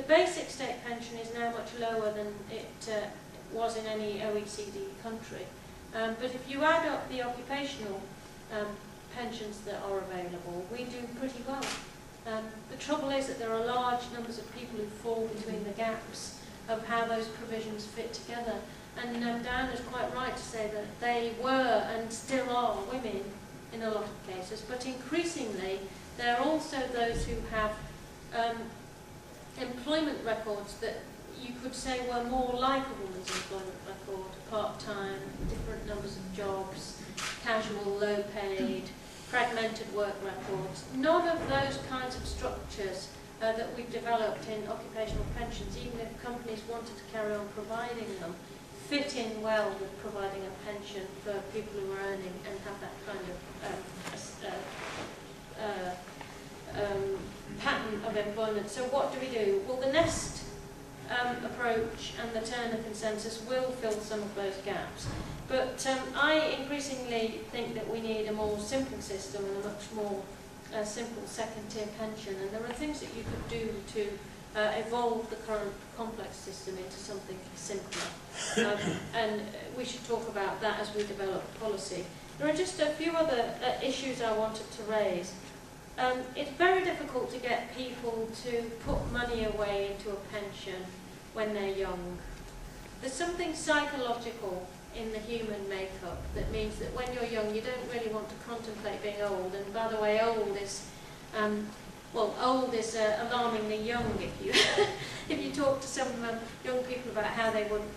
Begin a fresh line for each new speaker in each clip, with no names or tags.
basic state pension is now much lower than it was in any OECD country. But if you add up the occupational pensions that are available, we do pretty well. The trouble is that there are large numbers of people who fall between the gaps of how those provisions fit together. And Dan is quite right to say that they were and still are women in a lot of cases, but increasingly there are also those who have employment records that you could say were more like a woman's employment record: part-time, different numbers of jobs, casual, low-paid, fragmented work records. None of those kinds of structures that we've developed in occupational pensions, even if companies wanted to carry on providing them, fit in well with providing a pension for people who are earning and have that kind of pattern of employment. So what do? Well, the Nest approach and the Turner consensus will fill some of those gaps. But I increasingly think that we need a more simple system and a much more simple second-tier pension. And there are things that you could do to evolve the current complex system into something simpler. And we should talk about that as we develop policy. There are just a few other issues I wanted to raise. It's very difficult to get people to put money away into a pension when they're young. There's something psychological in the human makeup that means that when you're young you don't really want to contemplate being old. And by the way, old is alarmingly young. If you talk to some young people about how they would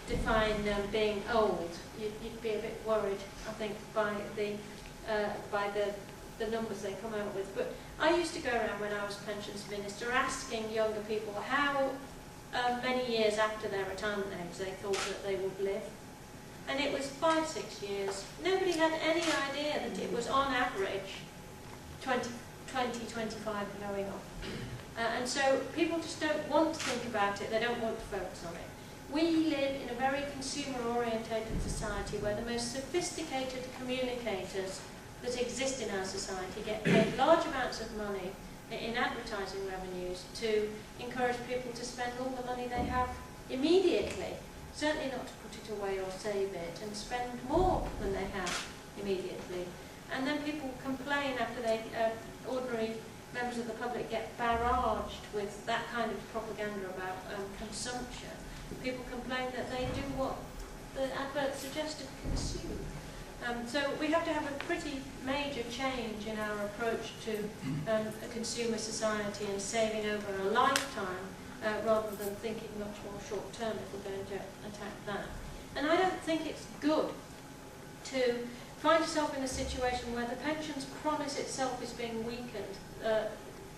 define being old, you'd be a bit worried, I think, by the numbers they come out with. But I used to go around when I was pensions minister asking younger people how many years after their retirement age they thought that they would live. And it was 5-6 years. Nobody had any idea that it was on average 20, 25 going on. And so people just don't want to think about it, they don't want to focus on it. We live in a very consumer-orientated society where the most sophisticated communicators that exist in our society get paid large amounts of money in advertising revenues to encourage people to spend all the money they have immediately. Certainly not to put it away or save it, and spend more than they have immediately. And then people complain after ordinary members of the public get barraged with that kind of propaganda about consumption. People complain that they do what the advert suggested: consume. So we have to have a pretty major change in our approach to a consumer society and saving over a lifetime, rather than thinking much more short-term if we're going to attack that. And I don't think it's good to find yourself in a situation where the pensions promise itself is being weakened,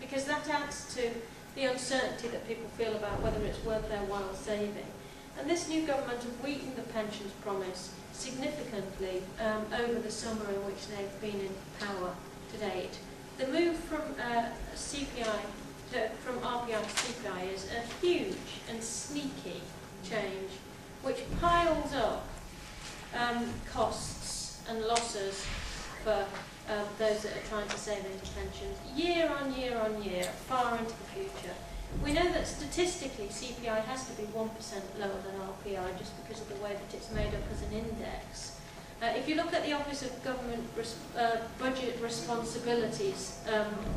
because that adds to the uncertainty that people feel about whether it's worth their while saving. And this new government have weakened the pensions promise significantly over the summer in which they've been in power to date. The move from from RPI to CPI is a huge and sneaky change, which piles up costs and losses for those that are trying to save into pensions, year on year on year, far into the future. We know that statistically CPI has to be 1% lower than RPI just because of the way that it's made up as an index. If you look at the Office of Government Budget Responsibilities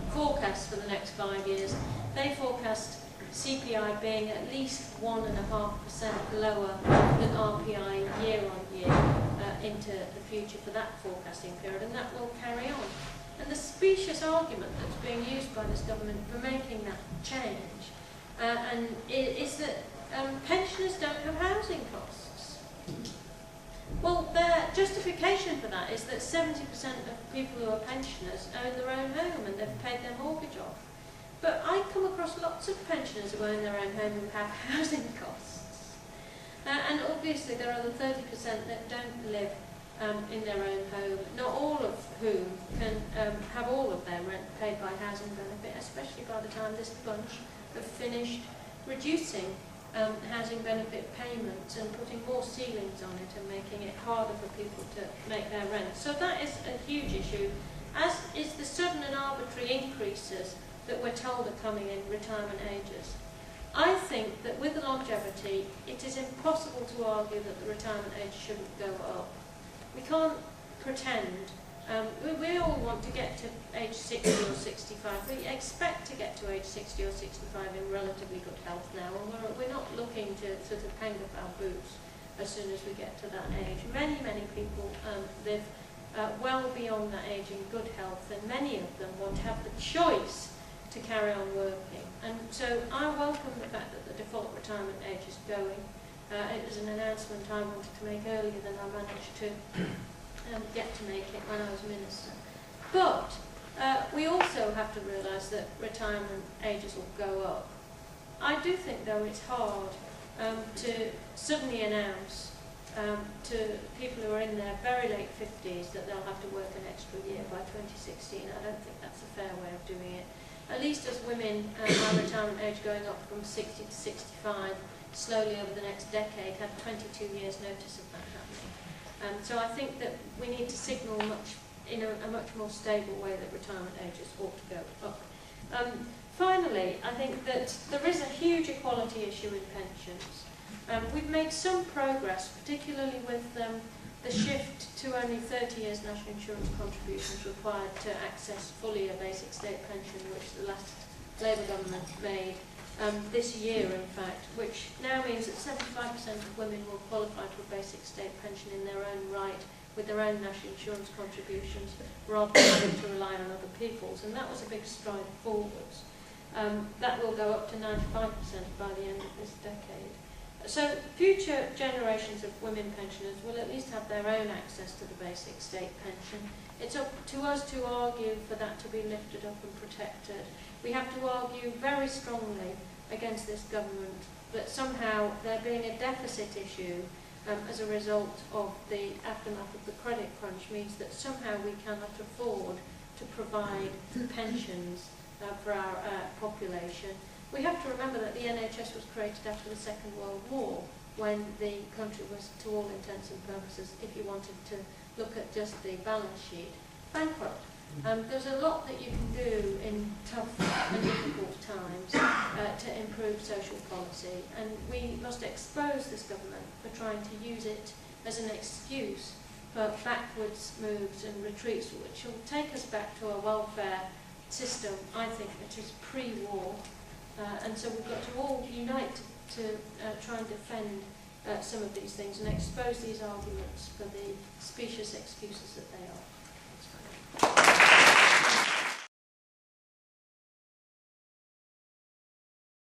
forecast for the next 5 years, they forecast CPI being at least 1.5% lower than RPI year on year into the future for that forecasting period, and that will carry on. And the specious argument that's being used by this government for making that change is that pensioners don't have housing costs. Well, their justification for that is that 70% of people who are pensioners own their own home and they've paid their mortgage off. But I come across lots of pensioners who own their own home who have housing costs. And obviously there are the 30% that don't live in their own home, not all of whom can have all of their rent paid by housing benefit, especially by the time this bunch have finished reducing housing benefit payments and putting more ceilings on it and making it harder for people to make their rent. So that is a huge issue, as is the sudden and arbitrary increases that we're told are coming in retirement ages. I think that with the longevity, it is impossible to argue that the retirement age shouldn't go up. We can't pretend. We all want to get to age 60 or 65. We expect to get to age 60 or 65 in relatively good health now, and we're not looking to sort of hang up our boots as soon as we get to that age. Many, many people live well beyond that age in good health, and many of them want to have the choice to carry on working. And so I welcome the fact that the default retirement age is going. It was an announcement I wanted to make earlier than I managed to get to make it when I was Minister. But we also have to realise that retirement ages will go up. I do think, though, it's hard to suddenly announce to people who are in their very late 50s that they'll have to work an extra year by 2016. I don't think that's a fair way of doing it. At least as women, our retirement age going up from 60 to 65 slowly over the next decade had 22 years notice of that happening. So I think that we need to signal in a much more stable way that retirement ages ought to go up. Finally, I think that there is a huge equality issue in pensions. We've made some progress, particularly with the shift to only 30 years national insurance contributions required to access fully a basic state pension, which the last Labour government made this year, in fact, which now means that 75% of women will qualify for a basic state pension in their own right with their own national insurance contributions rather than having to rely on other people's, and that was a big stride forwards. That will go up to 95% by the end of this decade. So future generations of women pensioners will at least have their own access to the basic state pension. It's up to us to argue for that to be lifted up and protected. We have to argue very strongly against this government that somehow there being a deficit issue as a result of the aftermath of the credit crunch means that somehow we cannot afford to provide pensions for our population. We have to remember that the NHS was created after the Second World War, when the country was, to all intents and purposes, if you wanted to look at just the balance sheet, bankrupt. There's a lot that you can do in tough and difficult times to improve social policy, and we must expose this government for trying to use it as an excuse for backwards moves and retreats, which will take us back to a welfare system, I think, that is pre-war. And so we've got to all unite to try and defend some of these things and expose these arguments for the specious excuses that they are.